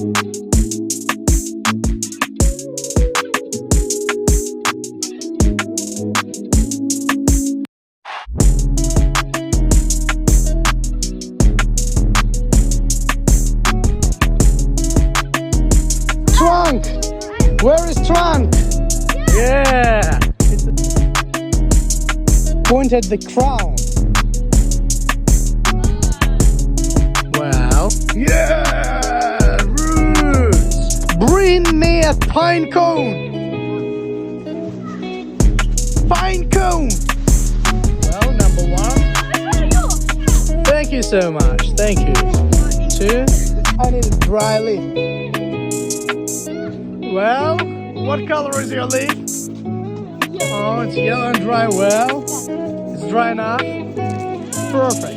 Trunk! Where is trunk? Yeah. Point at the crown. Well. Yeah. Roots. Bring me a pine cone. Pine cone. Well, number one. Thank you so much. Thank you. Two. I need a dry leaf. Well, what color is your leaf? Oh, it's yellow and dry. Well, it's dry enough. Perfect.